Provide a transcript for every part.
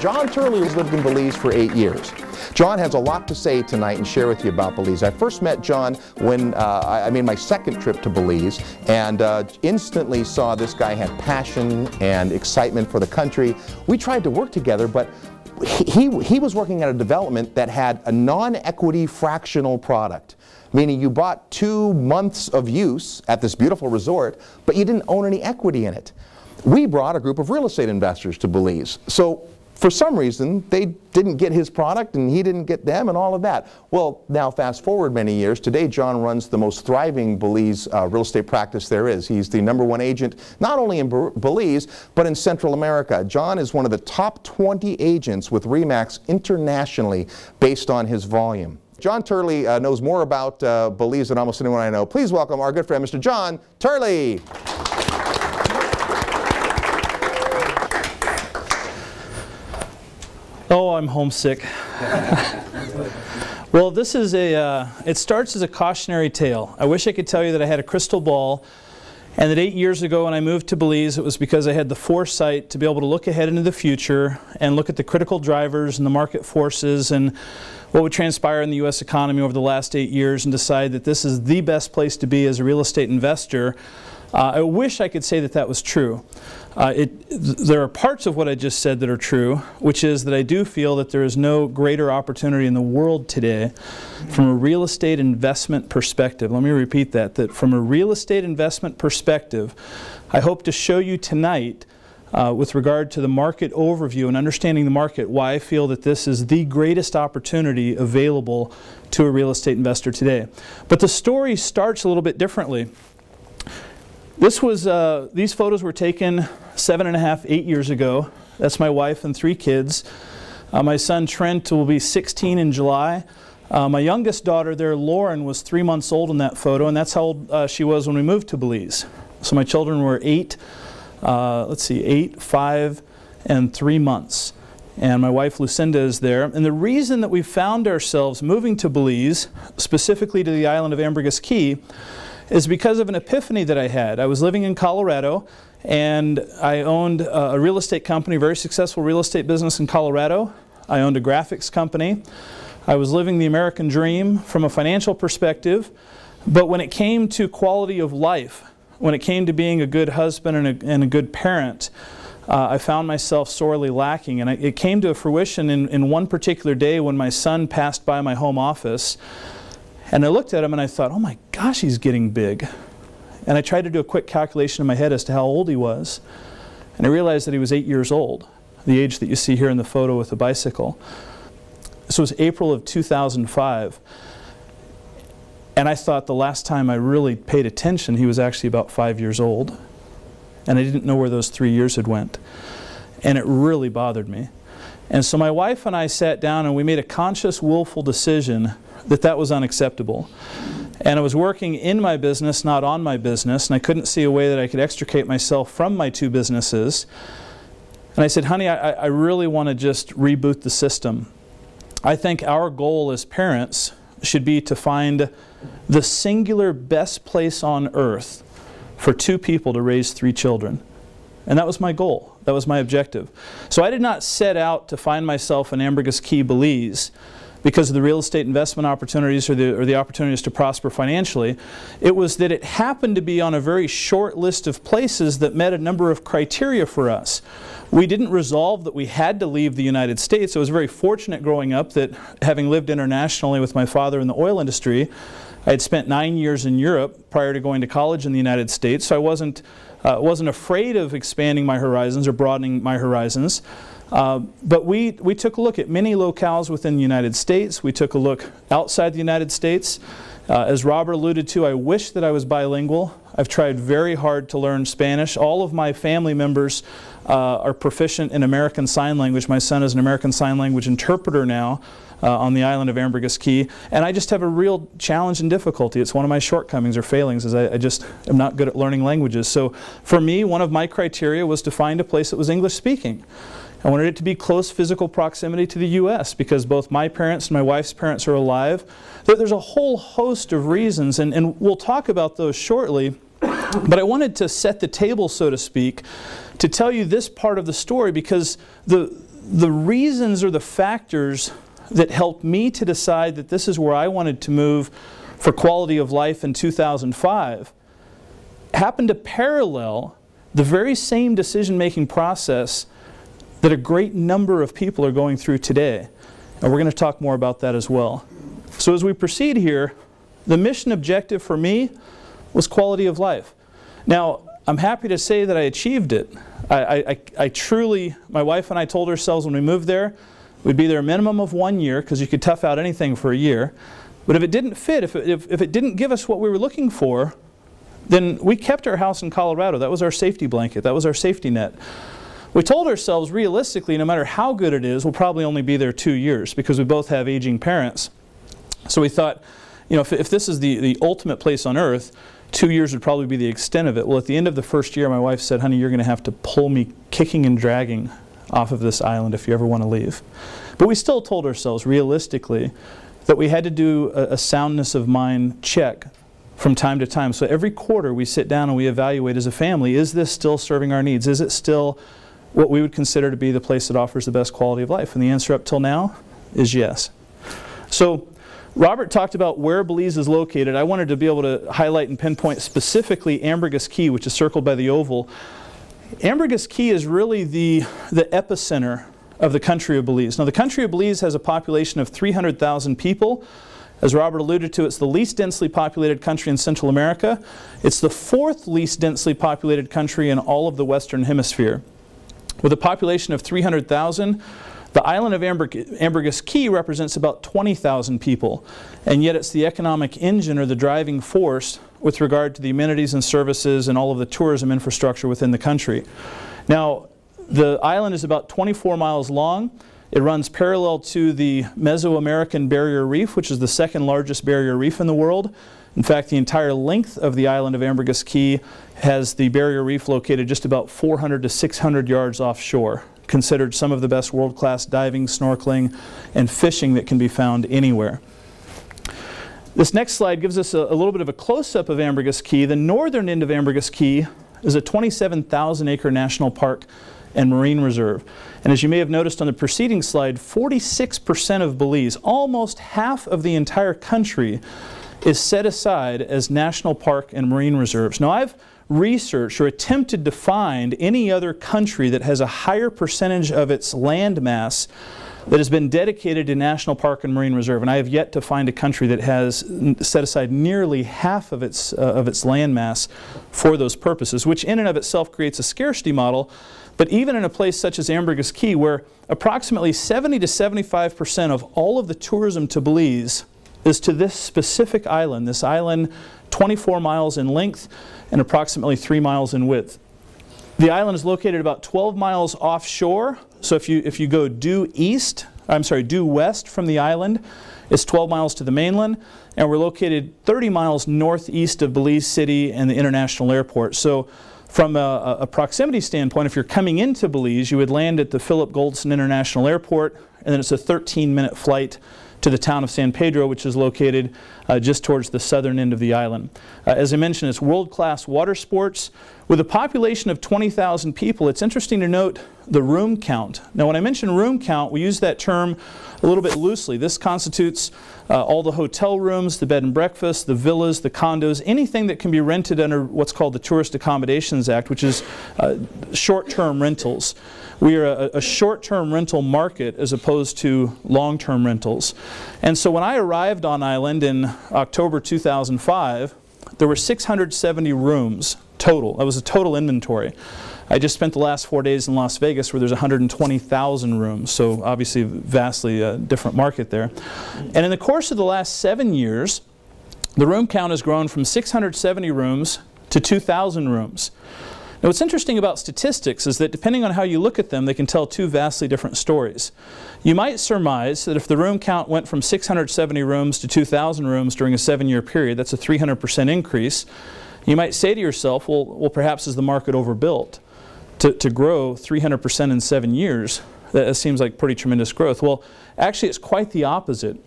John Turley has lived in Belize for 8 years. John has a lot to say tonight and share with you about Belize. I first met John when I made my second trip to Belize, and instantly saw this guy had passion and excitement for the country. We tried to work together, but he was working at a development that had a non-equity fractional product, meaning you bought 2 months of use at this beautiful resort, but you didn't own any equity in it. We brought a group of real estate investors to Belize. So for some reason, they didn't get his product and he didn't get them and all of that. Well, now fast forward many years. Today, John runs the most thriving Belize real estate practice there is. He's the #1 agent, not only in Belize, but in Central America. John is one of the top 20 agents with RE/MAX internationally based on his volume. John Turley knows more about Belize than almost anyone I know. Please welcome our good friend, Mr. John Turley. Oh, I'm homesick. Well, this is it starts as a cautionary tale. I wish I could tell you that I had a crystal ball and that 8 years ago when I moved to Belize, it was because I had the foresight to be able to look ahead into the future and look at the critical drivers and the market forces and what would transpire in the U.S. economy over the last 8 years and decide that this is the best place to be as a real estate investor. I wish I could say that that was true. There are parts of what I just said that are true, which is that I do feel that there is no greater opportunity in the world today from a real estate investment perspective. Let me repeat that, that from a real estate investment perspective, I hope to show you tonight with regard to the market overview and understanding the market, why I feel that this is the greatest opportunity available to a real estate investor today. But the story starts a little bit differently. These photos were taken 7.5, 8 years ago. That's my wife and 3 kids. My son Trent will be 16 in July. My youngest daughter there, Lauren, was 3 months old in that photo, and that's how old she was when we moved to Belize. So my children were 8, 5, and 3 months. And my wife Lucinda is there. And the reason that we found ourselves moving to Belize, specifically to the island of Ambergris, Caye, is because of an epiphany that I had. I was living in Colorado, and I owned a real estate company, a very successful real estate business in Colorado. I owned a graphics company. I was living the American dream from a financial perspective, but when it came to quality of life, when it came to being a good husband and a good parent, I found myself sorely lacking. And it came to fruition in one particular day when my son passed by my home office. And I looked at him and I thought, oh my gosh, he's getting big. And I tried to do a quick calculation in my head as to how old he was. And I realized that he was 8 years old, the age that you see here in the photo with the bicycle. This was April of 2005. And I thought the last time I really paid attention, he was actually about 5 years old. And I didn't know where those 3 years had went. And it really bothered me. And so my wife and I sat down and we made a conscious, willful decision that that was unacceptable. And I was working in my business, not on my business, and I couldn't see a way that I could extricate myself from my 2 businesses. And I said, honey, I really want to just reboot the system. I think our goal as parents should be to find the singular best place on earth for 2 people to raise 3 children. And that was my goal. That was my objective. So I did not set out to find myself in Ambergris, Caye, Belize because of the real estate investment opportunities or the opportunities to prosper financially. It was that it happened to be on a very short list of places that met a number of criteria for us. We didn't resolve that we had to leave the United States. I was very fortunate growing up that, having lived internationally with my father in the oil industry, I had spent 9 years in Europe prior to going to college in the United States, so I wasn't afraid of expanding my horizons or broadening my horizons. But we took a look at many locales within the United States. We took a look outside the United States. As Robert alluded to, I wish that I was bilingual. I've tried very hard to learn Spanish. All of my family members are proficient in American Sign Language. My son is an American Sign Language interpreter now on the island of Ambergris, Caye. And I just have a real challenge and difficulty. It's one of my shortcomings or failings, is I just am not good at learning languages. So for me, one of my criteria was to find a place that was English speaking. I wanted it to be close physical proximity to the U.S. because both my parents and my wife's parents are alive. There's a whole host of reasons, and we'll talk about those shortly. But I wanted to set the table, so to speak, to tell you this part of the story, because the the reasons or the factors that helped me to decide that this is where I wanted to move for quality of life in 2005 happened to parallel the very same decision-making process that a great number of people are going through today. And we're going to talk more about that as well. So as we proceed here, the mission objective for me was quality of life. Now, I'm happy to say that I achieved it. I truly, my wife and I told ourselves when we moved there, we'd be there a minimum of 1 year, because you could tough out anything for a year. But if it didn't fit, if it didn't give us what we were looking for, then we kept our house in Colorado. That was our safety blanket. That was our safety net. We told ourselves realistically, no matter how good it is, we'll probably only be there 2 years because we both have aging parents. So we thought, you know, if this is the ultimate place on earth, 2 years would probably be the extent of it. Well, at the end of the first year, my wife said, honey, you're going to have to pull me kicking and dragging off of this island if you ever want to leave. But we still told ourselves realistically that we had to do a soundness of mind check from time to time. So every quarter we sit down and we evaluate as a family, is this still serving our needs? Is it still what we would consider to be the place that offers the best quality of life? And the answer up till now is yes. So Robert talked about where Belize is located. I wanted to be able to highlight and pinpoint specifically Ambergris Caye, which is circled by the oval. Ambergris Caye is really the epicenter of the country of Belize. Now, the country of Belize has a population of 300,000 people. As Robert alluded to, it's the least densely populated country in Central America. It's the 4th least densely populated country in all of the Western Hemisphere. With a population of 300,000, the island of Ambergris Caye represents about 20,000 people, and yet it's the economic engine or the driving force with regard to the amenities and services and all of the tourism infrastructure within the country. Now, the island is about 24 miles long. It runs parallel to the Mesoamerican Barrier Reef, which is the 2nd largest barrier reef in the world. In fact, the entire length of the island of Ambergris Caye has the barrier reef located just about 400 to 600 yards offshore, considered some of the best world-class diving, snorkeling, and fishing that can be found anywhere. This next slide gives us a little bit of a close-up of Ambergris Caye. The northern end of Ambergris Caye is a 27,000-acre national park and marine reserve. And as you may have noticed on the preceding slide, 46% of Belize, almost half of the entire country, is set aside as national park and marine reserves. Now, I've researched or attempted to find any other country that has a higher percentage of its land mass that has been dedicated to national park and marine reserve, and I have yet to find a country that has set aside nearly half of its land mass for those purposes, which in and of itself creates a scarcity model. But even in a place such as Ambergris Caye, where approximately 70 to 75% of all of the tourism to Belize is to this specific island, this island 24 miles in length and approximately 3 miles in width. The island is located about 12 miles offshore, so if you go due west from the island, it's 12 miles to the mainland, and we're located 30 miles northeast of Belize City and the international airport. So from a proximity standpoint, if you're coming into Belize, you would land at the Philip Goldson International Airport, and then it's a 13-minute flight to the town of San Pedro, which is located just towards the southern end of the island. As I mentioned, it's world-class water sports. With a population of 20,000 people, it's interesting to note the room count. Now, when I mention room count, we use that term a little bit loosely. This constitutes all the hotel rooms, the bed and breakfast, the villas, the condos, anything that can be rented under what's called the Tourist Accommodations Act, which is short-term rentals. We are a short-term rental market as opposed to long-term rentals. And so when I arrived on island in October 2005, there were 670 rooms total. That was a total inventory. I just spent the last 4 days in Las Vegas where there's 120,000 rooms, so obviously vastly different market there. And in the course of the last 7 years, the room count has grown from 670 rooms to 2,000 rooms. Now, what's interesting about statistics is that depending on how you look at them, they can tell two vastly different stories. You might surmise that if the room count went from 670 rooms to 2,000 rooms during a 7-year period, that's a 300% increase. You might say to yourself, well, perhaps is the market overbuilt? To grow 300% in 7 years, that seems like pretty tremendous growth. Well, actually, it's quite the opposite.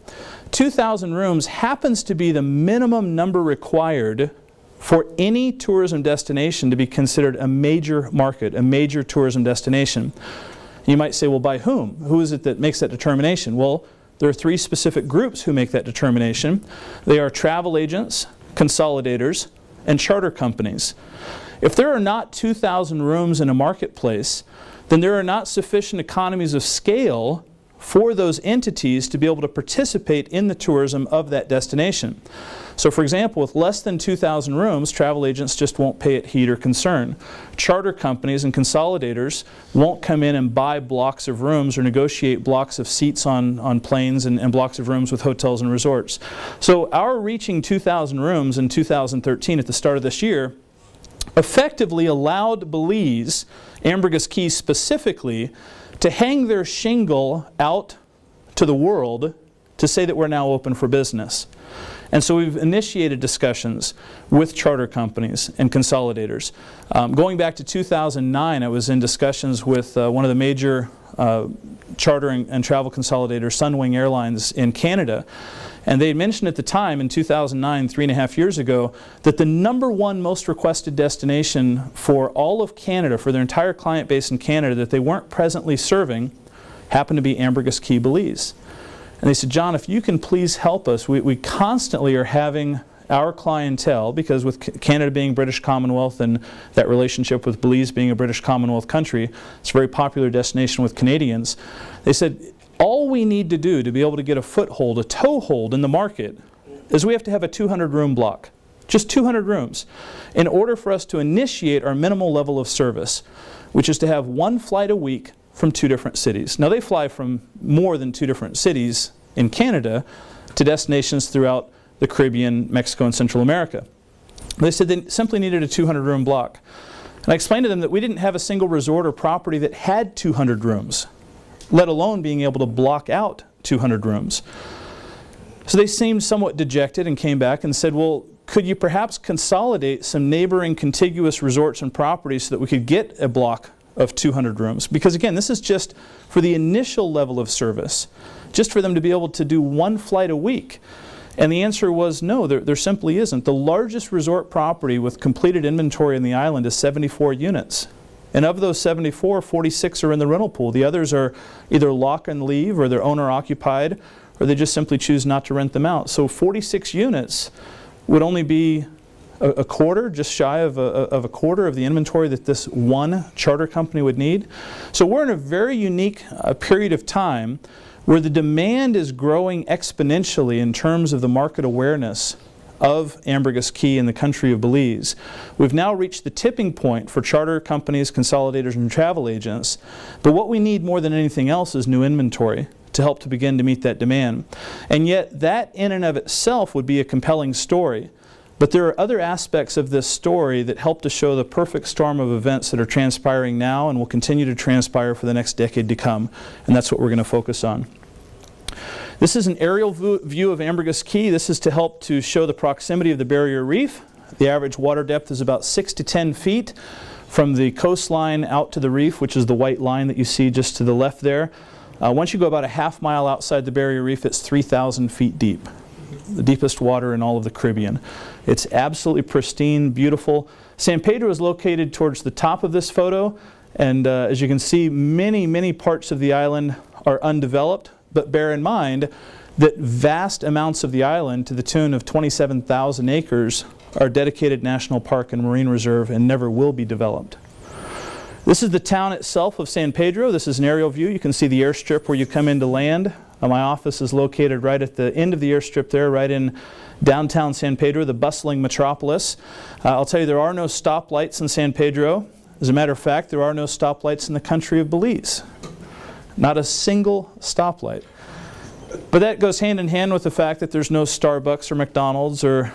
2,000 rooms happens to be the minimum number required for any tourism destination to be considered a major market, a major tourism destination. You might say, well, by whom? Who is it that makes that determination? Well, there are three specific groups who make that determination. They are travel agents, consolidators, and charter companies. If there are not 2,000 rooms in a marketplace, then there are not sufficient economies of scale for those entities to be able to participate in the tourism of that destination. So for example, with less than 2,000 rooms, travel agents just won't pay it heed or concern. Charter companies and consolidators won't come in and buy blocks of rooms or negotiate blocks of seats on planes and blocks of rooms with hotels and resorts. So our reaching 2,000 rooms in 2013 at the start of this year effectively allowed Belize, Ambergris Caye specifically, to hang their shingle out to the world to say that we're now open for business. And so we've initiated discussions with charter companies and consolidators. Going back to 2009, I was in discussions with one of the major charter and travel consolidators, Sunwing Airlines in Canada. And they had mentioned at the time, in 2009, 3.5 years ago, that the #1 most requested destination for all of Canada, for their entire client base in Canada that they weren't presently serving, happened to be Ambergris Caye, Belize. And they said, John, if you can please help us, we constantly are having our clientele, because with Canada being British Commonwealth and that relationship with Belize being a British Commonwealth country, it's a very popular destination with Canadians. They said, all we need to do to be able to get a foothold, a toehold in the market, is we have to have a 200-room block. Just 200 rooms. In order for us to initiate our minimal level of service, which is to have 1 flight a week from 2 different cities. Now they fly from more than 2 different cities in Canada to destinations throughout the Caribbean, Mexico, and Central America. They said they simply needed a 200-room block. And I explained to them that we didn't have a single resort or property that had 200 rooms, let alone being able to block out 200 rooms. So they seemed somewhat dejected and came back and said, well, could you perhaps consolidate some neighboring contiguous resorts and properties so that we could get a block of 200 rooms? Because again, this is just for the initial level of service, just for them to be able to do 1 flight a week. And the answer was no, there simply isn't. The largest resort property with completed inventory in the island is 74 units. And of those 74, 46 are in the rental pool. The others are either lock and leave, or they're owner occupied, or they just simply choose not to rent them out. So 46 units would only be a quarter, just shy of a quarter of the inventory that this one charter company would need. So we're in a very unique period of time where the demand is growing exponentially in terms of the market awareness of Ambergris Caye in the country of Belize. We've now reached the tipping point for charter companies, consolidators, and travel agents. But what we need more than anything else is new inventory to help to begin to meet that demand. And yet that in and of itself would be a compelling story. But there are other aspects of this story that help to show the perfect storm of events that are transpiring now and will continue to transpire for the next decade to come. And that's what we're going to focus on. This is an aerial view of Ambergris Caye. This is to help to show the proximity of the barrier reef. The average water depth is about 6 to 10 feet from the coastline out to the reef, which is the white line that you see just to the left there. Once you go about a half mile outside the barrier reef, it's 3,000 feet deep. The deepest water in all of the Caribbean. It's absolutely pristine, beautiful. San Pedro is located towards the top of this photo, and as you can see, many parts of the island are undeveloped, but bear in mind that vast amounts of the island, to the tune of 27,000 acres, are dedicated national park and marine reserve and never will be developed. This is the town itself of San Pedro. This is an aerial view. You can see the airstrip where you come into land. My office is located right at the end of the airstrip there, right in downtown San Pedro, the bustling metropolis. I'll tell you, there are no stoplights in San Pedro. As a matter of fact, there are no stoplights in the country of Belize. Not a single stoplight. But that goes hand in hand with the fact that there's no Starbucks or McDonald's or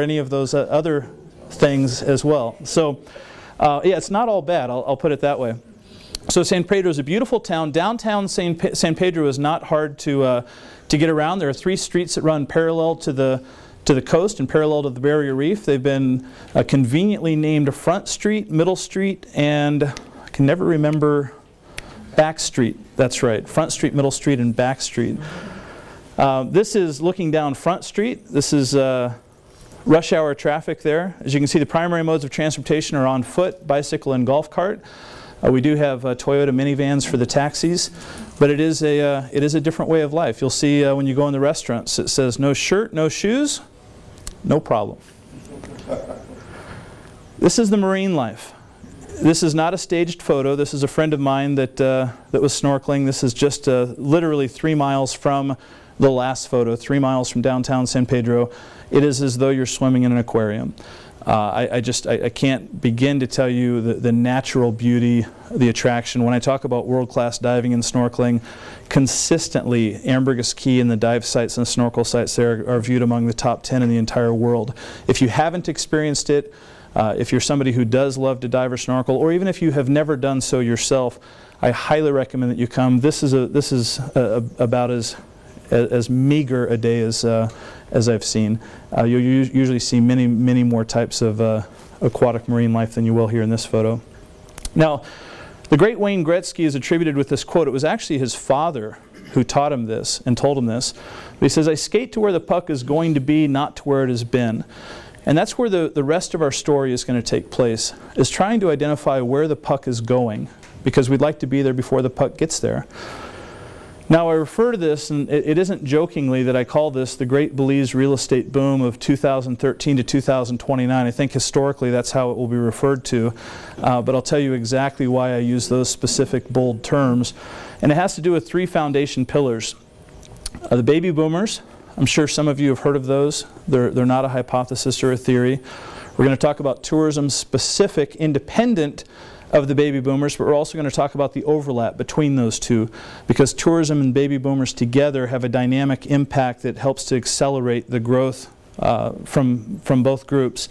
any of those other things as well. So yeah, it's not all bad, I'll put it that way. So San Pedro is a beautiful town. Downtown San Pedro is not hard to get around. There are 3 streets that run parallel to the coast and parallel to the barrier reef. They've been conveniently named Front Street, Middle Street, and I can never remember Back Street. That's right, Front Street, Middle Street, and Back Street. This is looking down Front Street. This is rush hour traffic there. As you can see, the primary modes of transportation are on foot, bicycle, and golf cart. We do have Toyota minivans for the taxis, but it is a different way of life. You'll see when you go in the restaurants, it says no shirt, no shoes, no problem. This is the marine life. This is not a staged photo. This is a friend of mine that was snorkeling. This is just literally 3 miles from the last photo, 3 miles from downtown San Pedro. It is as though you're swimming in an aquarium. I can't begin to tell you the natural beauty, the attraction. When I talk about world-class diving and snorkeling, consistently Ambergris Caye and the dive sites and snorkel sites there are viewed among the top 10 in the entire world. If you haven't experienced it, if you're somebody who does love to dive or snorkel, or even if you have never done so yourself, I highly recommend that you come. This is about as meager a day as I've seen. You'll usually see many more types of aquatic marine life than you will here in this photo. Now, the great Wayne Gretzky is attributed with this quote. It was actually his father who taught him this and told him this. But he says, "I skate to where the puck is going to be, not to where it has been." And that's where the rest of our story is going to take place, is trying to identify where the puck is going, because we'd like to be there before the puck gets there. Now, I refer to this, and it isn't jokingly, that I call this the Great Belize Real Estate Boom of 2013 to 2029. I think historically that's how it will be referred to, but I'll tell you exactly why I use those specific bold terms. And it has to do with 3 foundation pillars. The baby boomers. I'm sure some of you have heard of those. They're not a hypothesis or a theory. We're going to talk about tourism specific, independent of the baby boomers, but we're also going to talk about the overlap between those two, because tourism and baby boomers together have a dynamic impact that helps to accelerate the growth from both groups.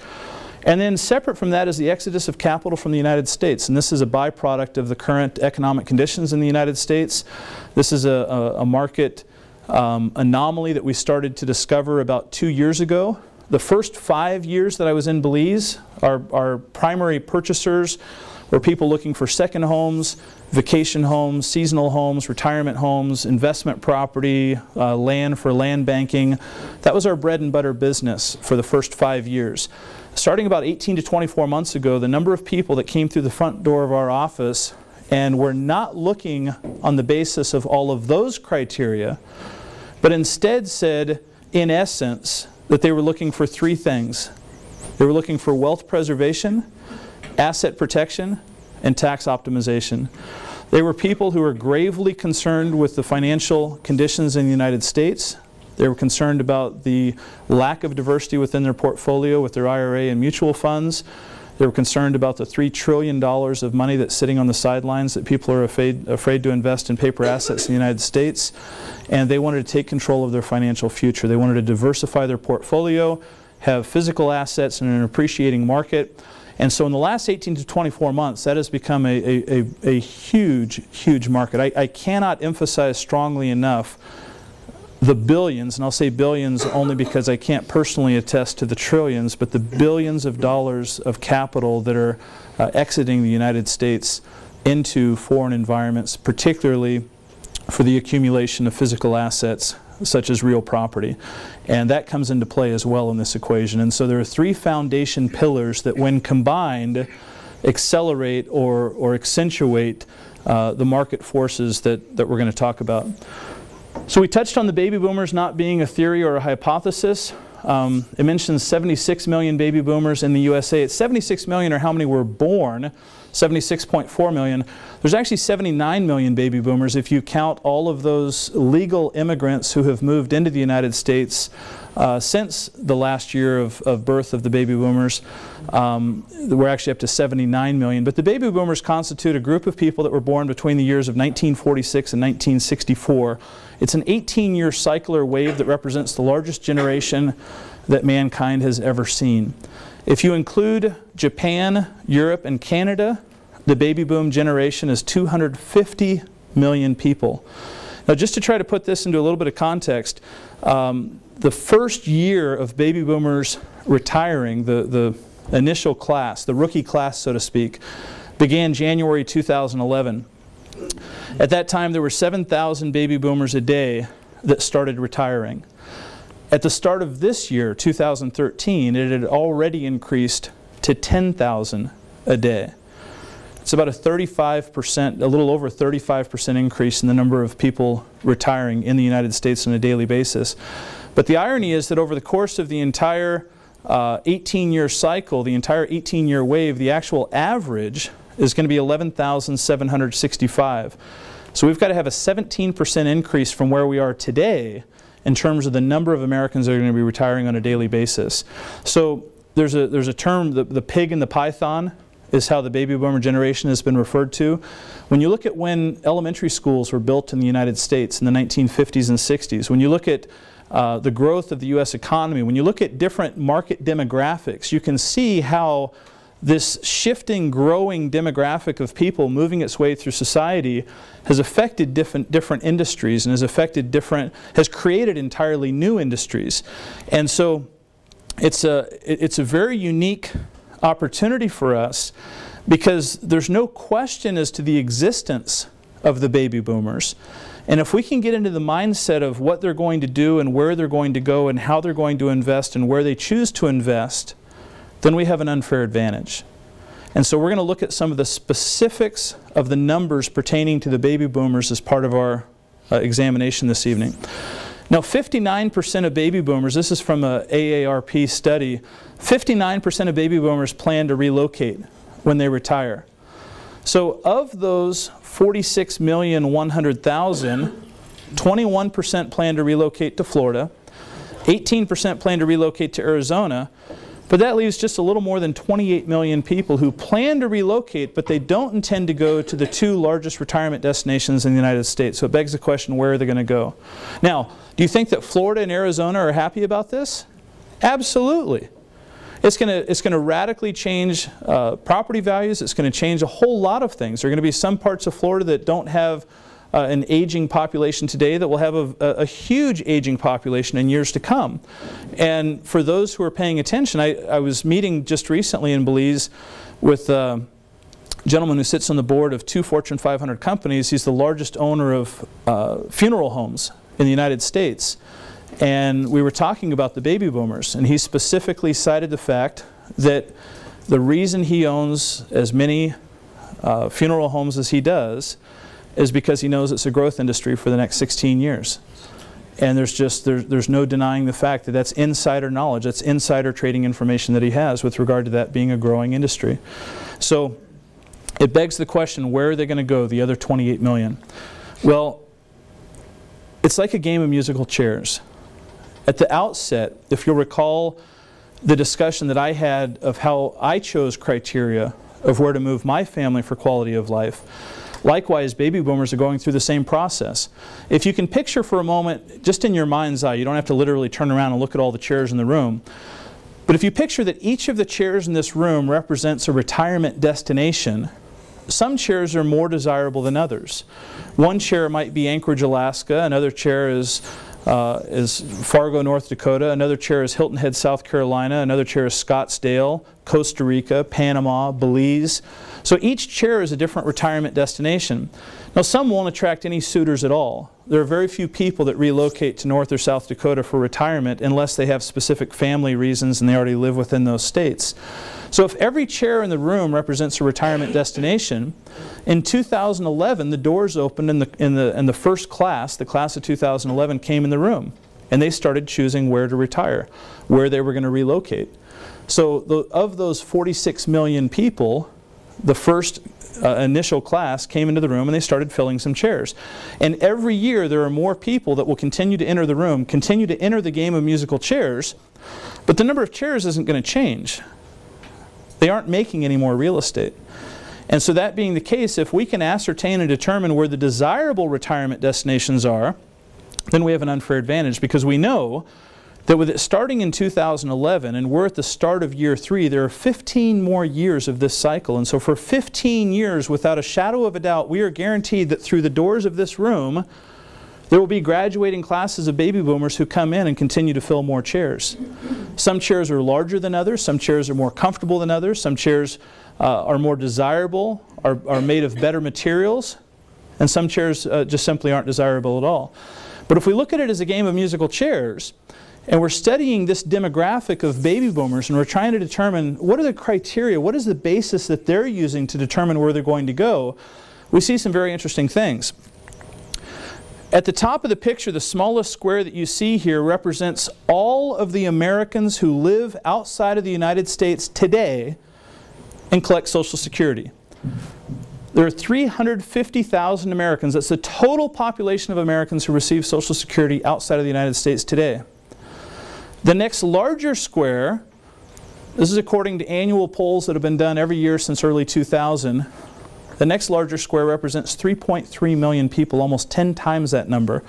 And then separate from that is the exodus of capital from the United States, and this is a byproduct of the current economic conditions in the United States. This is a market anomaly that we started to discover about 2 years ago. The first 5 years that I was in Belize, our primary purchasers were people looking for second homes, vacation homes, seasonal homes, retirement homes, investment property, land for land banking. That was our bread and butter business for the first 5 years. Starting about 18 to 24 months ago, the number of people that came through the front door of our office and were not looking on the basis of all of those criteria, but instead said, in essence, that they were looking for 3 things. They were looking for wealth preservation, asset protection, and tax optimization. They were people who were gravely concerned with the financial conditions in the United States. They were concerned about the lack of diversity within their portfolio with their IRA and mutual funds. They were concerned about the $3 trillion of money that's sitting on the sidelines that people are afraid to invest in paper assets in the United States. And they wanted to take control of their financial future. They wanted to diversify their portfolio, have physical assets in an appreciating market. And so in the last 18 to 24 months, that has become a huge market. I cannot emphasize strongly enough the billions, and I'll say billions only because I can't personally attest to the trillions, but the billions of dollars of capital that are exiting the United States into foreign environments, particularly for the accumulation of physical assets such as real property. And that comes into play as well in this equation. And so there are 3 foundation pillars that, when combined, accelerate or accentuate the market forces that we're going to talk about. So we touched on the baby boomers not being a theory or a hypothesis. It mentions 76 million baby boomers in the USA. It's 76 million are how many were born, 76.4 million. There's actually 79 million baby boomers if you count all of those legal immigrants who have moved into the United States since the last year of birth of the baby boomers. We're actually up to 79 million. But the baby boomers constitute a group of people that were born between the years of 1946 and 1964. It's an 18-year cycler wave that represents the largest generation that mankind has ever seen. If you include Japan, Europe, and Canada, the baby boom generation is 250 million people. Now, just to try to put this into a little bit of context, the first year of baby boomers retiring, the initial class, the rookie class, so to speak, began January 2011. At that time, there were 7,000 baby boomers a day that started retiring. At the start of this year, 2013, it had already increased to 10,000 a day. It's about a 35%, a little over 35% increase in the number of people retiring in the United States on a daily basis. But the irony is that over the course of the entire 18-year cycle, the entire 18-year wave, the actual average is going to be 11,765. So we've got to have a 17% increase from where we are today in terms of the number of Americans that are going to be retiring on a daily basis. So there's a term, the pig and the python, is how the baby boomer generation has been referred to. When you look at when elementary schools were built in the United States in the 1950s and 60s, when you look at the growth of the U.S. economy, when you look at different market demographics, you can see how this shifting, growing demographic of people moving its way through society has affected different industries and has created entirely new industries. And so it's a very unique opportunity for us, because there's no question as to the existence of the baby boomers. And if we can get into the mindset of what they're going to do and where they're going to go and how they're going to invest and where they choose to invest, then we have an unfair advantage. And so we're going to look at some of the specifics of the numbers pertaining to the baby boomers as part of our examination this evening. Now, 59% of baby boomers, this is from an AARP study, 59% of baby boomers plan to relocate when they retire. So of those 46,100,000, 21% plan to relocate to Florida, 18% plan to relocate to Arizona, but that leaves just a little more than 28 million people who plan to relocate, but they don't intend to go to the two largest retirement destinations in the United States. So it begs the question, where are they going to go? Now, do you think that Florida and Arizona are happy about this? Absolutely. It's going to radically change property values. It's going to change a whole lot of things. There are going to be some parts of Florida that don't have an aging population today that will have a huge aging population in years to come. And for those who are paying attention, I was meeting just recently in Belize with a gentleman who sits on the board of 2 Fortune 500 companies. He's the largest owner of funeral homes in the United States. And we were talking about the baby boomers, and he specifically cited the fact that the reason he owns as many funeral homes as he does is because he knows it's a growth industry for the next 16 years. And there's no denying the fact that that's insider knowledge, that's insider trading information that he has with regard to that being a growing industry. So it begs the question, where are they going to go, the other 28 million? Well, it's like a game of musical chairs. At the outset, if you'll recall the discussion that I had of how I chose criteria of where to move my family for quality of life, likewise, baby boomers are going through the same process. If you can picture for a moment, just in your mind's eye, you don't have to literally turn around and look at all the chairs in the room, but if you picture that each of the chairs in this room represents a retirement destination, some chairs are more desirable than others. One chair might be Anchorage, Alaska. Another chair is Fargo, North Dakota. Another chair is Hilton Head, South Carolina. Another chair is Scottsdale, Costa Rica, Panama, Belize. So each chair is a different retirement destination. Now, some won't attract any suitors at all. There are very few people that relocate to North or South Dakota for retirement unless they have specific family reasons and they already live within those states. So if every chair in the room represents a retirement destination, in 2011 the doors opened and the first class, the class of 2011, came in the room, and they started choosing where to retire, where they were going to relocate. So of those 46 million people, the first initial class came into the room and they started filling some chairs. And every year there are more people that will continue to enter the room, continue to enter the game of musical chairs, but the number of chairs isn't going to change. They aren't making any more real estate. And so that being the case, if we can ascertain and determine where the desirable retirement destinations are, then we have an unfair advantage, because we know that with it starting in 2011 and we're at the start of year 3, there are 15 more years of this cycle. And so for 15 years, without a shadow of a doubt, we are guaranteed that through the doors of this room, there will be graduating classes of baby boomers who come in and continue to fill more chairs. Some chairs are larger than others, some chairs are more comfortable than others, some chairs are more desirable, are made of better materials, and some chairs just simply aren't desirable at all. But if we look at it as a game of musical chairs, And we're studying this demographic of baby boomers, and we're trying to determine what are the criteria, what is the basis that they're using to determine where they're going to go. We see some very interesting things. At the top of the picture, the smallest square that you see here represents all of the Americans who live outside of the United States today and collect Social Security. There are 350,000 Americans. That's the total population of Americans who receive Social Security outside of the United States today. The next larger square, this is according to annual polls that have been done every year since early 2000. The next larger square represents 3.3 million people, almost 10 times that number.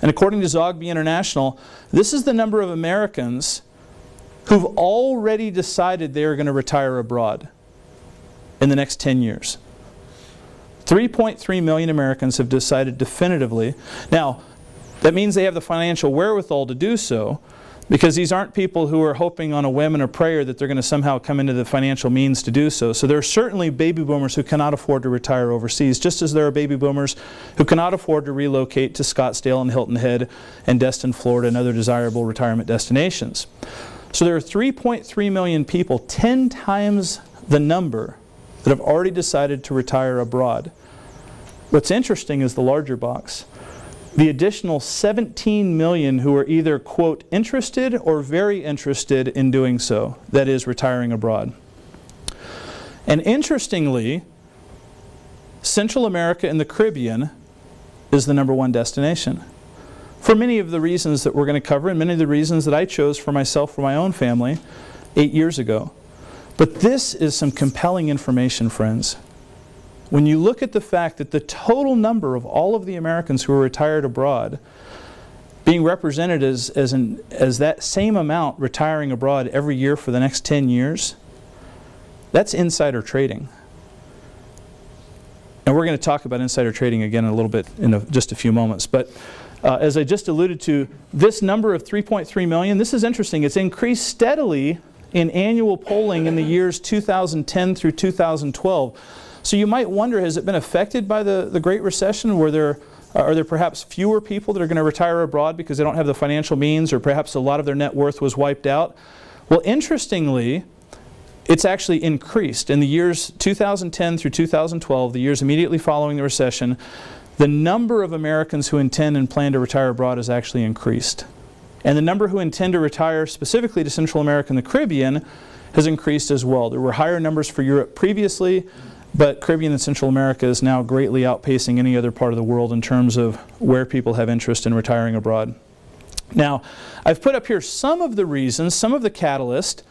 And according to Zogby International, this is the number of Americans who've already decided they are going to retire abroad in the next 10 years. 3.3 million Americans have decided definitively. Now, that means they have the financial wherewithal to do so, because these aren't people who are hoping on a whim and a prayer that they're going to somehow come into the financial means to do so. So there are certainly baby boomers who cannot afford to retire overseas, just as there are baby boomers who cannot afford to relocate to Scottsdale and Hilton Head and Destin, Florida, and other desirable retirement destinations. So there are 3.3 million people, 10 times the number, that have already decided to retire abroad. What's interesting is the larger box. The additional 17 million who are either, quote, interested or very interested in doing so, that is, retiring abroad. And interestingly, Central America and the Caribbean is the #1 destination. For many of the reasons that we're going to cover, and many of the reasons that I chose for myself, for my own family, 8 years ago. But this is some compelling information, friends. When you look at the fact that the total number of all of the Americans who are retired abroad being represented as that same amount retiring abroad every year for the next 10 years, that's insider trading. And we're going to talk about insider trading again in a little bit in just a few moments. But as I just alluded to, this number of 3.3 million, this is interesting. It's increased steadily in annual polling in the years 2010 through 2012. So you might wonder, has it been affected by the Great Recession? Are there perhaps fewer people that are going to retire abroad because they don't have the financial means, or perhaps a lot of their net worth was wiped out? Well, interestingly, it's actually increased. In the years 2010 through 2012, the years immediately following the recession, the number of Americans who intend and plan to retire abroad has actually increased. And the number who intend to retire specifically to Central America and the Caribbean has increased as well. There were higher numbers for Europe previously, but Caribbean and Central America is now greatly outpacing any other part of the world in terms of where people have interest in retiring abroad. Now, I've put up here some of the reasons, some of the catalyst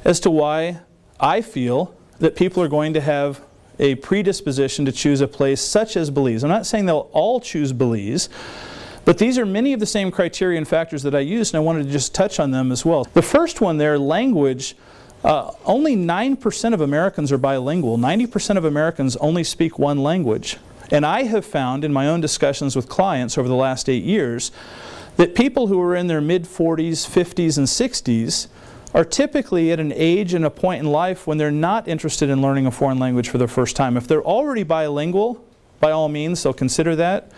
as to why I feel that people are going to have a predisposition to choose a place such as Belize. I'm not saying they'll all choose Belize, but these are many of the same criteria and factors that I used, and I wanted to just touch on them as well. The first one there, language. Only 9% of Americans are bilingual. 90% of Americans only speak one language. And I have found in my own discussions with clients over the last 8 years that people who are in their mid-40s, 50s, and 60s are typically at an age and a point in life when they're not interested in learning a foreign language for the first time. If they're already bilingual, by all means, they'll consider that.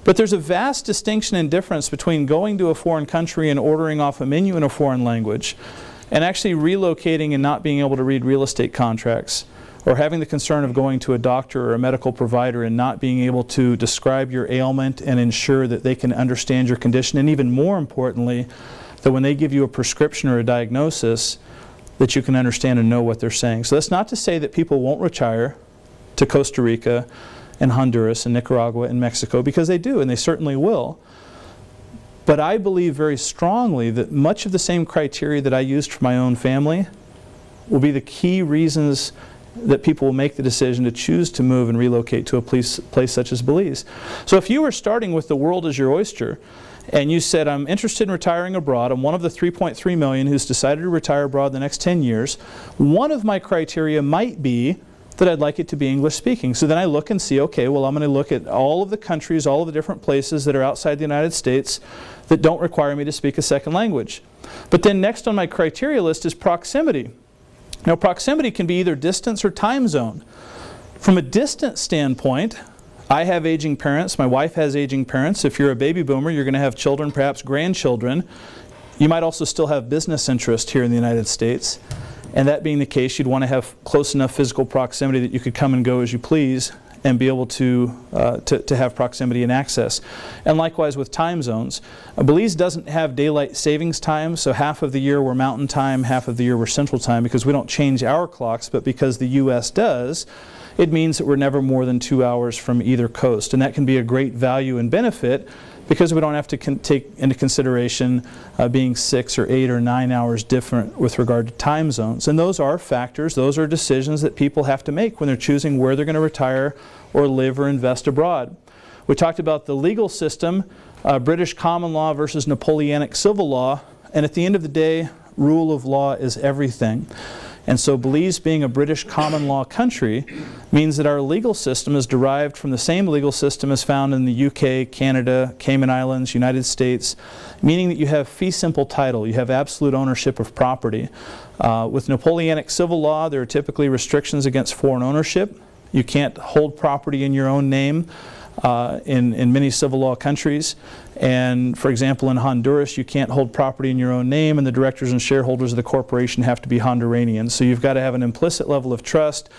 But there's a vast distinction and difference between going to a foreign country and ordering off a menu in a foreign language and actually relocating and not being able to read real estate contracts, or having the concern of going to a doctor or a medical provider and not being able to describe your ailment and ensure that they can understand your condition, and even more importantly, that when they give you a prescription or a diagnosis, that you can understand and know what they're saying. So that's not to say that people won't retire to Costa Rica and Honduras and Nicaragua and Mexico, because they do, and they certainly will. But I believe very strongly that much of the same criteria that I used for my own family will be the key reasons that people will make the decision to choose to move and relocate to a place such as Belize. So if you were starting with the world as your oyster, and you said, I'm interested in retiring abroad, I'm one of the 3.3 million who's decided to retire abroad in the next 10 years, one of my criteria might be that I'd like it to be English speaking. So then I look and see, okay, well, I'm going to look at all of the countries, all of the different places that are outside the United States that don't require me to speak a second language. But then next on my criteria list is proximity. Now, proximity can be either distance or time zone. From a distance standpoint, I have aging parents, my wife has aging parents. If you're a baby boomer, you're going to have children, perhaps grandchildren, You might also still have business interest here in the United States, and that being the case, you'd want to have close enough physical proximity that you could come and go as you please and be able to have proximity and access. And likewise with time zones. Belize doesn't have daylight savings time, so half of the year we're mountain time, half of the year we're central time, because we don't change our clocks, but because the U.S. does, it means that we're never more than 2 hours from either coast. And that can be a great value and benefit because we don't have to take into consideration being 6 or 8 or 9 hours different with regard to time zones. And those are factors, those are decisions that people have to make when they're choosing where they're going to retire or live or invest abroad. We talked about the legal system, British common law versus Napoleonic civil law, and at the end of the day, rule of law is everything. And so Belize, being a British common law country, means that our legal system is derived from the same legal system as found in the UK, Canada, Cayman Islands, United States, meaning that you have fee simple title, you have absolute ownership of property. With Napoleonic civil law, there are typically restrictions against foreign ownership. You can't hold property in your own name in many civil law countries. And for example, in Honduras, you can't hold property in your own name, and the directors and shareholders of the corporation have to be Honduranian. So you've got to have an implicit level of trust,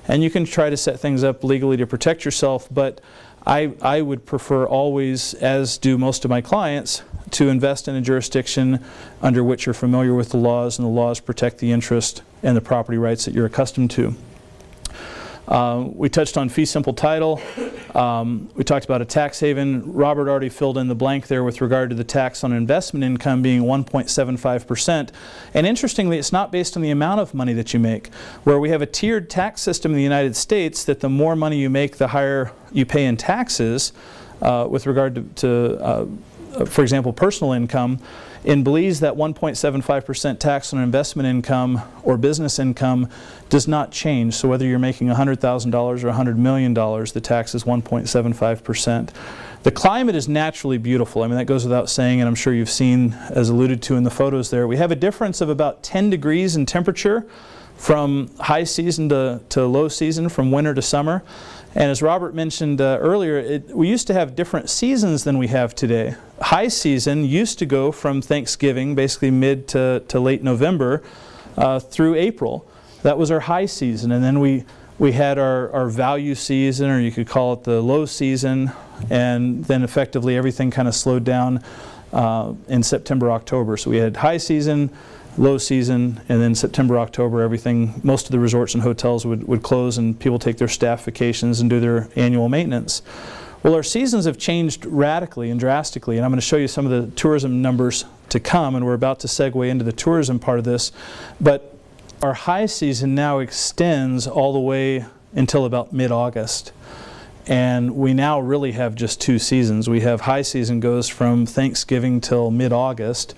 and you can try to set things up legally to protect yourself, but I would prefer always, as do most of my clients, to invest in a jurisdiction under which you're familiar with the laws, and the laws protect the interest and the property rights that you're accustomed to. We touched on fee simple title. We talked about a tax haven. Robert already filled in the blank there with regard to the tax on investment income being 1.75%. And interestingly, it's not based on the amount of money that you make. Where we have a tiered tax system in the United States, that the more money you make, the higher you pay in taxes with regard to for example, personal income. In Belize, that 1.75% tax on investment income or business income does not change. So whether you're making $100,000 or $100 million, the tax is 1.75%. The climate is naturally beautiful. I mean, that goes without saying, and I'm sure you've seen, as alluded to in the photos there. We have a difference of about 10 degrees in temperature from high season to low season, from winter to summer. And as Robert mentioned earlier, we used to have different seasons than we have today. High season used to go from Thanksgiving, basically mid to late November, through April. That was our high season. And then we had our value season, or you could call it the low season, and then effectively everything kind of slowed down in September, October. So we had high season, low season, and then September, October, everything, most of the resorts and hotels would close, and people take their staff vacations and do their annual maintenance. Well, our seasons have changed radically and drastically, and I'm going to show you some of the tourism numbers to come, and we're about to segue into the tourism part of this. But our high season now extends all the way until about mid-August. And we now really have just 2 seasons. We have high season goes from Thanksgiving till mid-August,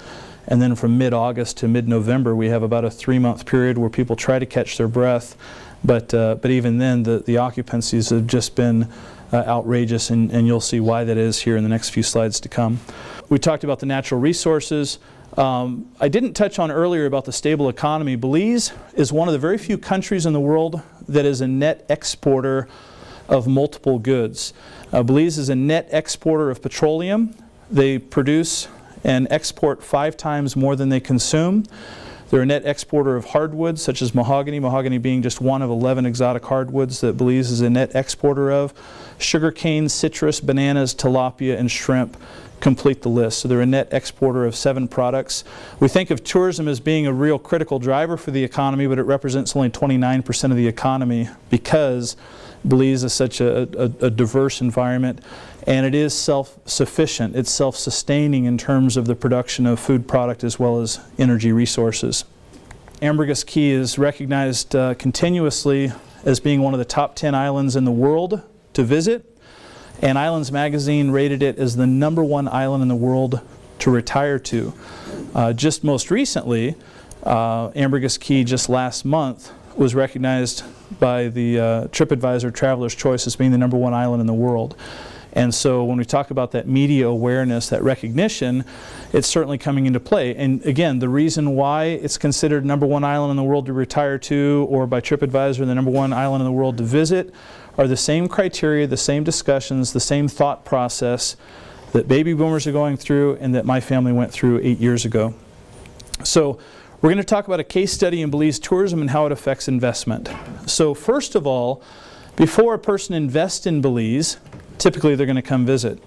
and then from mid-August to mid-November, we have about a 3-month period where people try to catch their breath. But even then, the occupancies have just been outrageous, and you'll see why that is here in the next few slides to come. We talked about the natural resources. I didn't touch on earlier about the stable economy. Belize is one of the very few countries in the world that is a net exporter of multiple goods. Belize is a net exporter of petroleum. They produce and export 5 times more than they consume. They're a net exporter of hardwoods such as mahogany, mahogany being just one of 11 exotic hardwoods that Belize is a net exporter of. Sugarcane, citrus, bananas, tilapia, and shrimp complete the list. So they're a net exporter of 7 products. We think of tourism as being a real critical driver for the economy, but it represents only 29% of the economy because Belize is such a diverse environment, and it is self-sufficient. It's self-sustaining in terms of the production of food product as well as energy resources. Ambergris Caye is recognized continuously as being one of the top 10 islands in the world to visit, and Islands Magazine rated it as the #1 island in the world to retire to. Just most recently, Ambergris Caye, just last month, was recognized by the TripAdvisor Traveler's Choice as being the #1 island in the world. And so when we talk about that media awareness, that recognition, it's certainly coming into play. And again, the reason why it's considered #1 island in the world to retire to, or by TripAdvisor the #1 island in the world to visit, are the same criteria, the same discussions, the same thought process that baby boomers are going through and that my family went through 8 years ago. So we're going to talk about a case study in Belize tourism and how it affects investment. So first of all, before a person invests in Belize, typically they're going to come visit.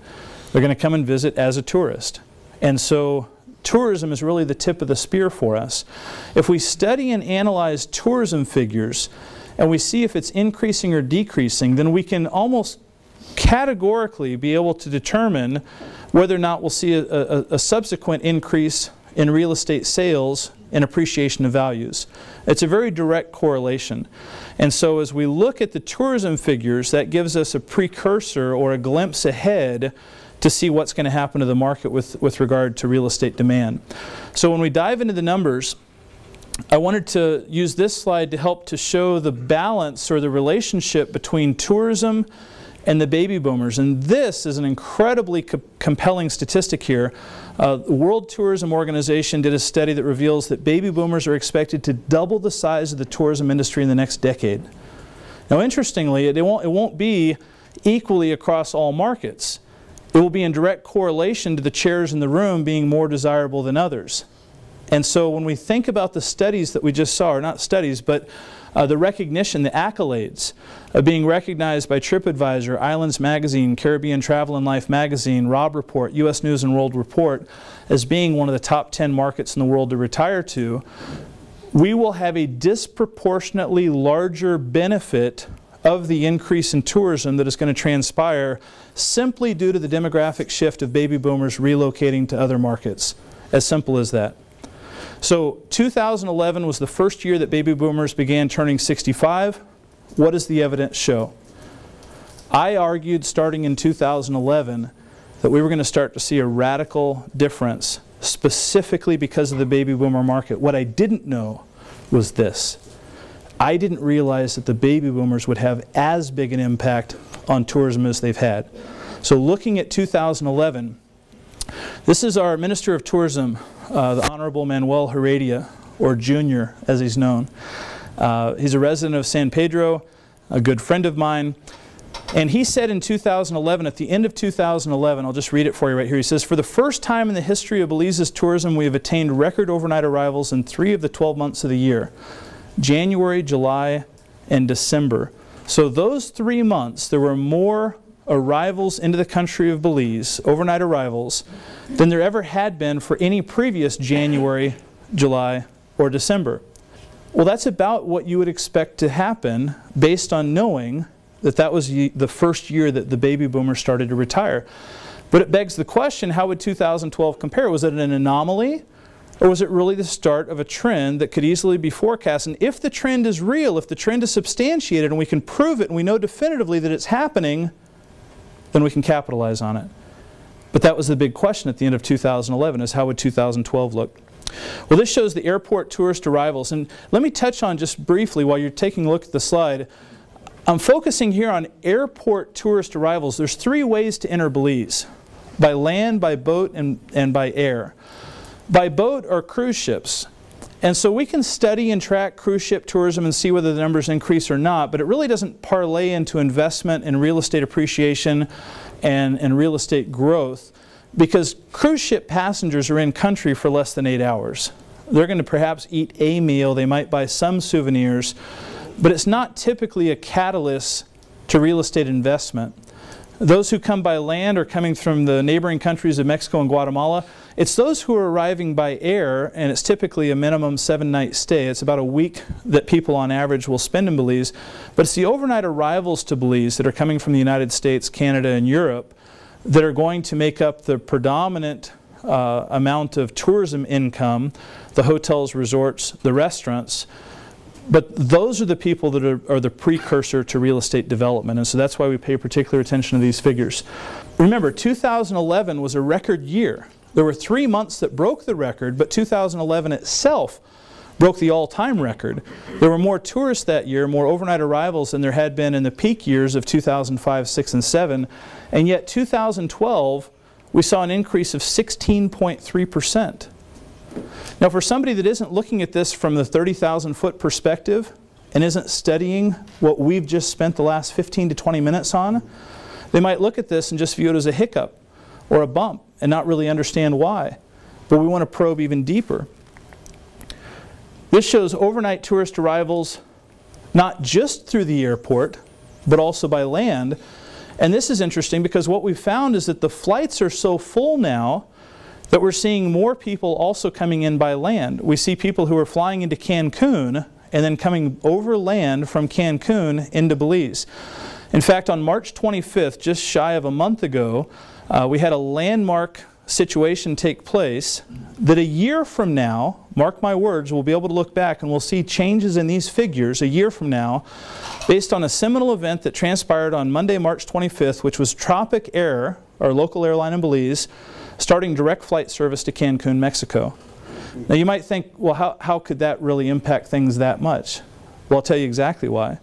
They're going to come and visit as a tourist. And so tourism is really the tip of the spear for us. If we study and analyze tourism figures and we see if it's increasing or decreasing, then we can almost categorically be able to determine whether or not we'll see a subsequent increase in real estate sales and appreciation of values. It's a very direct correlation. And so as we look at the tourism figures, that gives us a precursor or a glimpse ahead to see what's going to happen to the market with regard to real estate demand. So when we dive into the numbers, I wanted to use this slide to help to show the balance or the relationship between tourism and the baby boomers. And this is an incredibly compelling statistic here. The World Tourism Organization did a study that reveals that baby boomers are expected to double the size of the tourism industry in the next decade. Now interestingly, it won't be equally across all markets. It will be in direct correlation to the chairs in the room being more desirable than others. And so when we think about the studies that we just saw, or not studies, but the recognition, the accolades of being recognized by TripAdvisor, Islands Magazine, Caribbean Travel and Life Magazine, Robb Report, U.S. News and World Report as being one of the top 10 markets in the world to retire to, we will have a disproportionately larger benefit of the increase in tourism that is going to transpire simply due to the demographic shift of baby boomers relocating to other markets. As simple as that. So 2011 was the first year that baby boomers began turning 65. What does the evidence show? I argued starting in 2011 that we were going to start to see a radical difference specifically because of the baby boomer market. What I didn't know was this. I didn't realize that the baby boomers would have as big an impact on tourism as they've had. So looking at 2011, this is our Minister of Tourism, the Honorable Manuel Heredia, or Junior as he's known. He's a resident of San Pedro, a good friend of mine. And he said in 2011, at the end of 2011, I'll just read it for you right here. He says, "For the first time in the history of Belize's tourism, we have attained record overnight arrivals in 3 of the 12 months of the year. January, July, and December." So those 3 months, there were more arrivals into the country of Belize, overnight arrivals, than there ever had been for any previous January, July, or December. Well, that's about what you would expect to happen based on knowing that that was the first year that the baby boomers started to retire. But it begs the question, how would 2012 compare? Was it an anomaly? Or was it really the start of a trend that could easily be forecast? And if the trend is real, if the trend is substantiated and we can prove it and we know definitively that it's happening, then we can capitalize on it. But that was the big question at the end of 2011, is how would 2012 look? Well, this shows the airport tourist arrivals. And let me touch on just briefly while you're taking a look at the slide. I'm focusing here on airport tourist arrivals. There's 3 ways to enter Belize: by land, by boat, and by air. By boat are cruise ships. And so we can study and track cruise ship tourism and see whether the numbers increase or not, but it really doesn't parlay into investment in real estate appreciation and real estate growth, because cruise ship passengers are in country for less than 8 hours. They're going to perhaps eat a meal, they might buy some souvenirs, but it's not typically a catalyst to real estate investment. Those who come by land are coming from the neighboring countries of Mexico and Guatemala. It's those who are arriving by air, and it's typically a minimum 7-night stay. It's about a week that people on average will spend in Belize. But it's the overnight arrivals to Belize that are coming from the United States, Canada, and Europe that are going to make up the predominant amount of tourism income, the hotels, resorts, the restaurants. But those are the people that are the precursor to real estate development, and so that's why we pay particular attention to these figures. Remember, 2011 was a record year. There were 3 months that broke the record, but 2011 itself broke the all-time record. There were more tourists that year, more overnight arrivals than there had been in the peak years of 2005, 6, and 7, and yet 2012 we saw an increase of 16.3%. Now, for somebody that isn't looking at this from the 30,000-foot perspective and isn't studying what we've just spent the last 15 to 20 minutes on, they might look at this and just view it as a hiccup or a bump and not really understand why. But we want to probe even deeper. This shows overnight tourist arrivals not just through the airport, but also by land. And this is interesting because what we found is that the flights are so full now that we're seeing more people also coming in by land. We see people who are flying into Cancun and then coming over land from Cancun into Belize. In fact, on March 25th, just shy of a month ago, we had a landmark situation take place that a year from now, mark my words, we'll be able to look back and we'll see changes in these figures a year from now based on a seminal event that transpired on Monday, March 25th, which was Tropic Air, our local airline in Belize, starting direct flight service to Cancun, Mexico. Now you might think, well, how could that really impact things that much? Well, I'll tell you exactly why.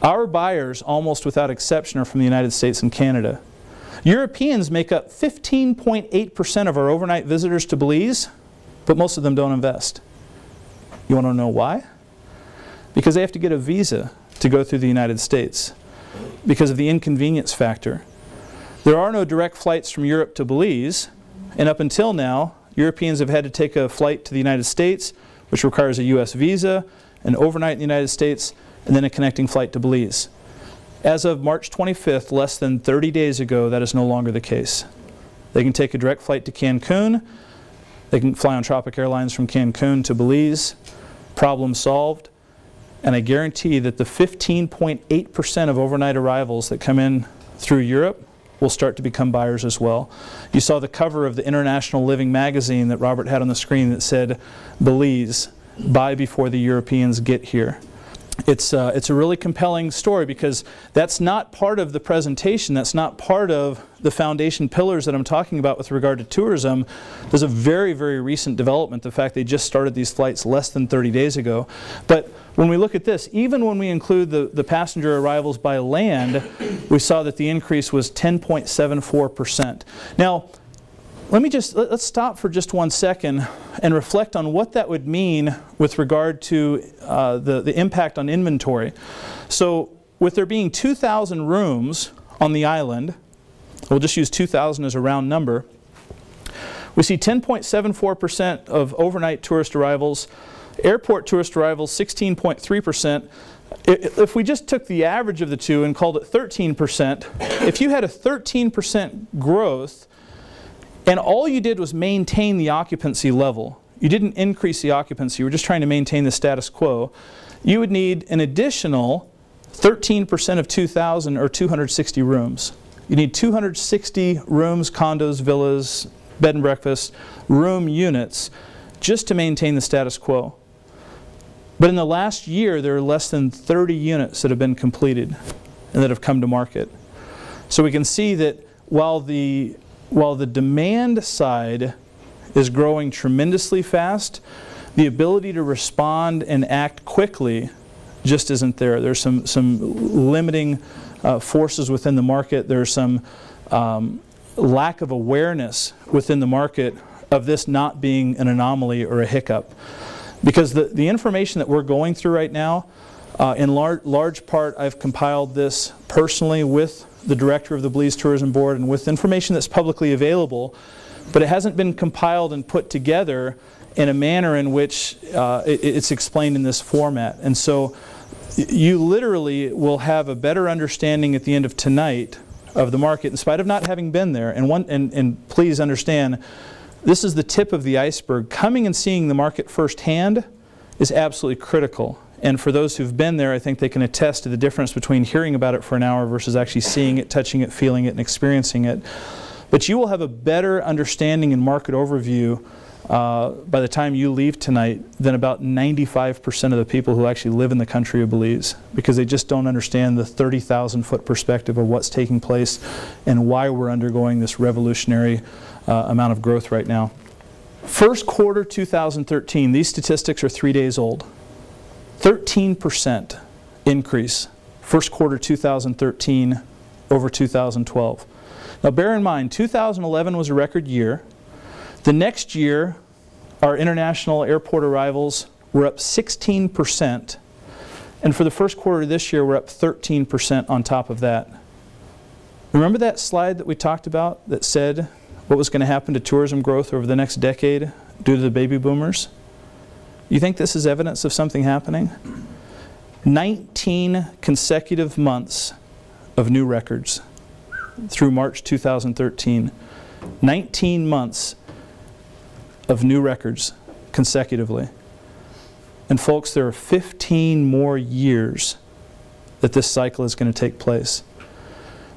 Our buyers, almost without exception, are from the United States and Canada. Europeans make up 15.8% of our overnight visitors to Belize, but most of them don't invest. You want to know why? Because they have to get a visa to go through the United States because of the inconvenience factor. There are no direct flights from Europe to Belize, and up until now, Europeans have had to take a flight to the United States, which requires a U.S. visa, an overnight in the United States, and then a connecting flight to Belize. As of March 25th, less than 30 days ago, that is no longer the case. They can take a direct flight to Cancun, they can fly on Tropic Airlines from Cancun to Belize, problem solved, and I guarantee that the 15.8% of overnight arrivals that come in through Europe will start to become buyers as well. You saw the cover of the International Living magazine that Robert had on the screen that said, Belize, buy before the Europeans get here. It's a really compelling story because that's not part of the presentation, that's not part of the foundation pillars that I'm talking about with regard to tourism. There's a very, very recent development, the fact they just started these flights less than 30 days ago. But when we look at this, even when we include the passenger arrivals by land, we saw that the increase was 10.74%. Now, let's stop for just 1 second and reflect on what that would mean with regard to the impact on inventory. So with there being 2,000 rooms on the island, we'll just use 2,000 as a round number, we see 10.74% of overnight tourist arrivals, airport tourist arrivals 16.3%. If we just took the average of the two and called it 13%, if you had a 13% growth, and all you did was maintain the occupancy level, you didn't increase the occupancy, you were just trying to maintain the status quo, you would need an additional 13% of 2,000 or 260 rooms. You need 260 rooms, condos, villas, bed and breakfast, room units, just to maintain the status quo. But in the last year, there are less than 30 units that have been completed and that have come to market. So we can see that while the demand side is growing tremendously fast, the ability to respond and act quickly just isn't there. There's some limiting forces within the market. There's some lack of awareness within the market of this not being an anomaly or a hiccup. Because the information that we're going through right now, in large part I've compiled this personally with the director of the Belize Tourism Board and with information that's publicly available, but it hasn't been compiled and put together in a manner in which it's explained in this format. And so you literally will have a better understanding at the end of tonight of the market in spite of not having been there. And please understand, this is the tip of the iceberg. Coming and seeing the market firsthand is absolutely critical. And for those who've been there, I think they can attest to the difference between hearing about it for an hour versus actually seeing it, touching it, feeling it, and experiencing it. But you will have a better understanding and market overview by the time you leave tonight than about 95% of the people who actually live in the country of Belize, because they just don't understand the 30,000-foot perspective of what's taking place and why we're undergoing this revolutionary amount of growth right now. First quarter 2013, these statistics are 3 days old. 13% increase, first quarter 2013 over 2012. Now bear in mind, 2011 was a record year. The next year, our international airport arrivals were up 16%. And for the first quarter of this year, we're up 13% on top of that. Remember that slide that we talked about that said what was going to happen to tourism growth over the next decade due to the baby boomers? You think this is evidence of something happening? 19 consecutive months of new records through March 2013. 19 months of new records consecutively. And folks, there are 15 more years that this cycle is going to take place.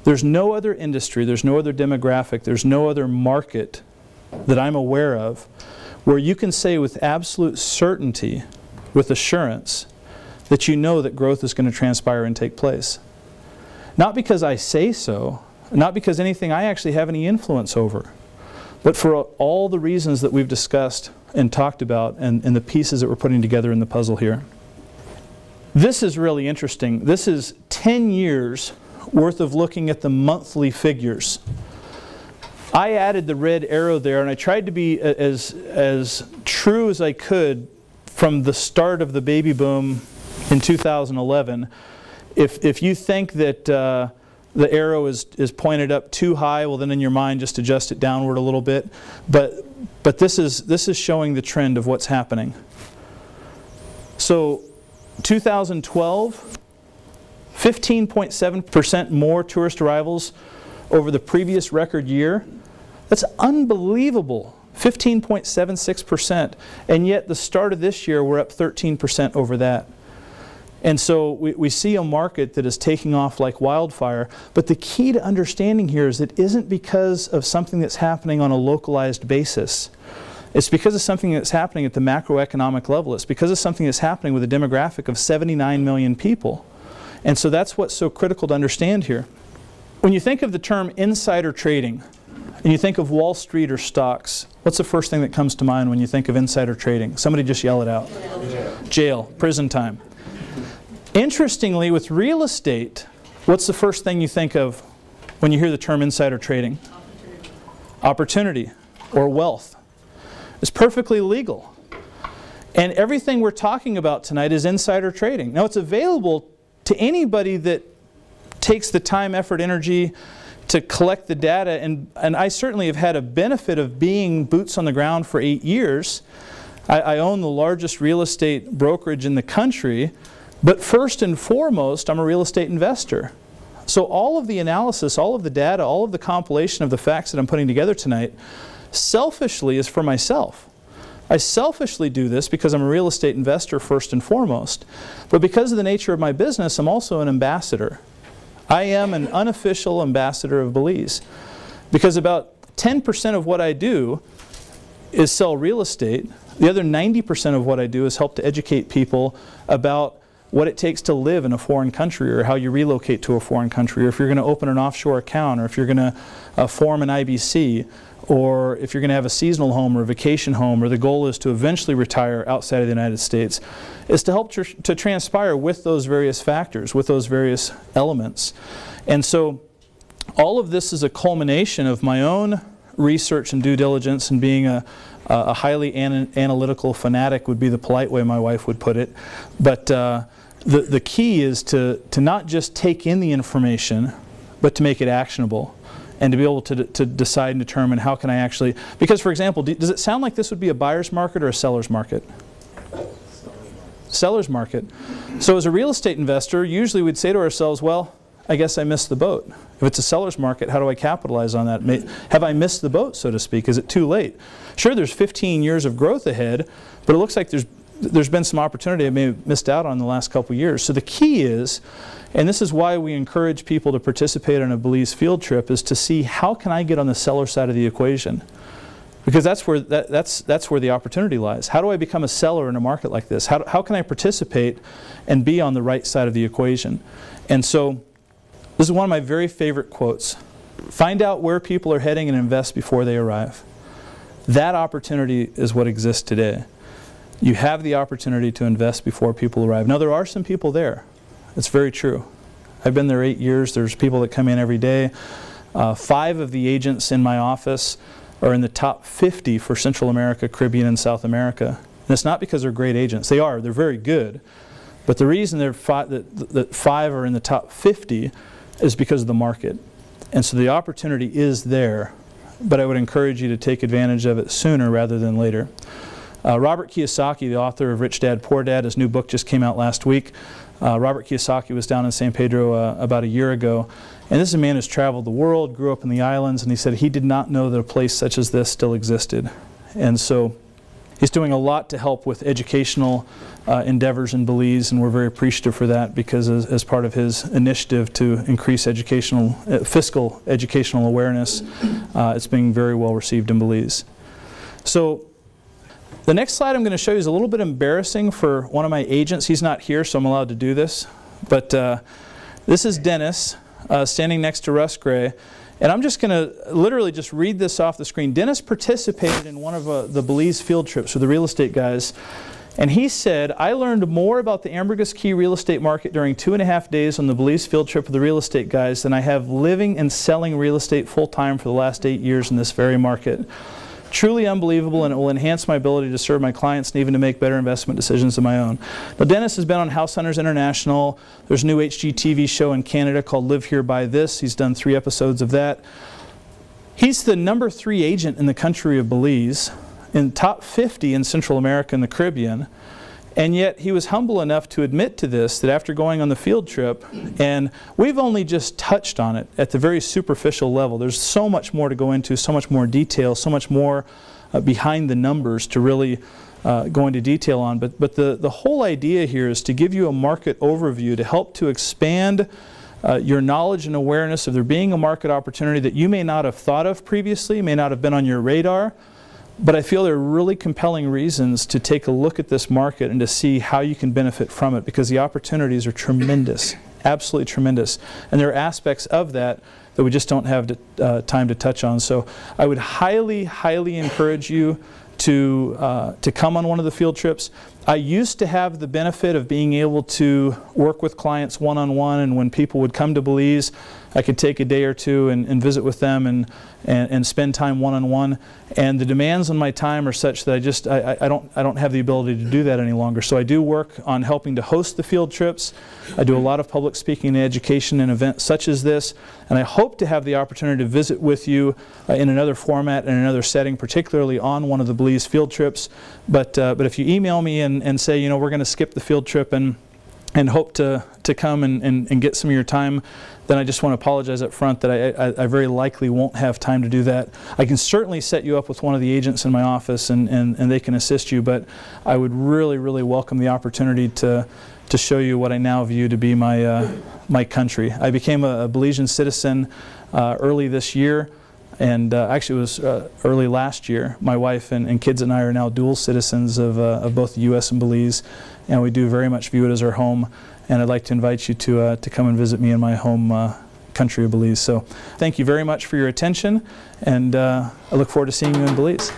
There's no other industry, there's no other demographic, there's no other market that I'm aware of where you can say with absolute certainty, with assurance, that you know that growth is going to transpire and take place. Not because I say so, not because anything I actually have any influence over, but for all the reasons that we've discussed and talked about and the pieces that we're putting together in the puzzle here. This is really interesting. This is 10 years worth of looking at the monthly figures. I added the red arrow there, and I tried to be as true as I could from the start of the baby boom in 2011. If you think that the arrow is pointed up too high, well then in your mind just adjust it downward a little bit. But this is showing the trend of what's happening. So 2012, 15.7% more tourist arrivals over the previous record year. That's unbelievable. 15.76%. And yet the start of this year we're up 13% over that. And so we see a market that is taking off like wildfire. But the key to understanding here is it isn't because of something that's happening on a localized basis. It's because of something that's happening at the macroeconomic level. It's because of something that's happening with a demographic of 79 million people. And so that's what's so critical to understand here. When you think of the term insider trading, and you think of Wall Street or stocks, what's the first thing that comes to mind when you think of insider trading? Somebody just yell it out. Jail, prison time. Interestingly, with real estate, what's the first thing you think of when you hear the term insider trading? Opportunity or wealth. It's perfectly legal. And everything we're talking about tonight is insider trading. Now, it's available to anybody that takes the time, effort, energy to collect the data. And I certainly have had a benefit of being boots on the ground for 8 years. I own the largest real estate brokerage in the country. But first and foremost, I'm a real estate investor. So all of the analysis, all of the data, all of the compilation of the facts that I'm putting together tonight, selfishly is for myself. I selfishly do this because I'm a real estate investor first and foremost. But because of the nature of my business, I'm also an ambassador. I am an unofficial ambassador of Belize. Because about 10% of what I do is sell real estate. The other 90% of what I do is help to educate people about what it takes to live in a foreign country, or how you relocate to a foreign country, or if you're going to open an offshore account, or if you're going to form an IBC, or if you're going to have a seasonal home or a vacation home, or the goal is to eventually retire outside of the United States, is to help to transpire with those various factors, with those various elements. And so all of this is a culmination of my own research and due diligence, and being a highly analytical fanatic would be the polite way my wife would put it. But the key is to not just take in the information, but to make it actionable, and to be able to decide and determine how can I actually, because for example, does it sound like this would be a buyer's market or a seller's market? Seller's market. So as a real estate investor, usually we'd say to ourselves, well, I guess I missed the boat. If it's a seller's market, how do I capitalize on that? Have I missed the boat, so to speak? Is it too late? Sure, there's 15 years of growth ahead, but it looks like there's been some opportunity I may have missed out on the last couple years. So the key is, and this is why we encourage people to participate on a Belize field trip, is to see how can I get on the seller side of the equation. Because that's where the opportunity lies. How do I become a seller in a market like this? How can I participate and be on the right side of the equation? And so this is one of my very favorite quotes. Find out where people are heading and invest before they arrive. That opportunity is what exists today. You have the opportunity to invest before people arrive. Now, there are some people there. It's very true. I've been there 8 years. There's people that come in every day. 5 of the agents in my office are in the top 50 for Central America, Caribbean, and South America. And it's not because they're great agents. They are. They're very good. But the reason that 5 are in the top 50 is because of the market. And so the opportunity is there, but I would encourage you to take advantage of it sooner rather than later. Robert Kiyosaki, the author of Rich Dad, Poor Dad, his new book just came out last week. Robert Kiyosaki was down in San Pedro about a year ago, and this is a man who's traveled the world, grew up in the islands, and he said he did not know that a place such as this still existed. And so he's doing a lot to help with educational endeavors in Belize, and we're very appreciative for that, because as part of his initiative to increase fiscal educational awareness, it's being very well received in Belize. So the next slide I'm going to show you is a little bit embarrassing for one of my agents. He's not here, so I'm allowed to do this. But this is Dennis standing next to Russ Gray. And I'm just going to literally just read this off the screen. Dennis participated in one of the Belize field trips with the real estate guys. And he said, I learned more about the Ambergris Caye real estate market during 2.5 days on the Belize field trip with the real estate guys than I have living and selling real estate full-time for the last 8 years in this very market. Truly unbelievable, and it will enhance my ability to serve my clients and even to make better investment decisions of my own. Now, Dennis has been on House Hunters International. There's a new HGTV show in Canada called Live Here Buy This. He's done 3 episodes of that. He's the #3 agent in the country of Belize, in top 50 in Central America and the Caribbean. And yet he was humble enough to admit to this, that after going on the field trip, and we've only just touched on it at the very superficial level. There's so much more to go into, so much more detail, so much more behind the numbers to really go into detail on. But the whole idea here is to give you a market overview to help to expand your knowledge and awareness of there being a market opportunity that you may not have thought of previously, may not have been on your radar. But I feel there are really compelling reasons to take a look at this market and to see how you can benefit from it, because the opportunities are tremendous, absolutely tremendous. And there are aspects of that that we just don't have time to touch on. So I would highly, highly encourage you to come on one of the field trips. I used to have the benefit of being able to work with clients one-on-one, and when people would come to Belize, I could take a day or two and visit with them and spend time one-on-one. And the demands on my time are such that I don't have the ability to do that any longer. So I do work on helping to host the field trips. I do a lot of public speaking and education in events such as this, and I hope to have the opportunity to visit with you in another format and another setting, particularly on one of the Belize field trips. But if you email me and say, you know, we're going to skip the field trip and hope to come and get some of your time, then I just want to apologize up front that I very likely won't have time to do that. I can certainly set you up with one of the agents in my office and they can assist you, but I would really, really welcome the opportunity to show you what I now view to be my country. I became a Belizean citizen early this year, and actually it was early last year. My wife and kids and I are now dual citizens of both the U.S. and Belize, and we do very much view it as our home. And I'd like to invite you to come and visit me in my home country of Belize. So thank you very much for your attention, and I look forward to seeing you in Belize.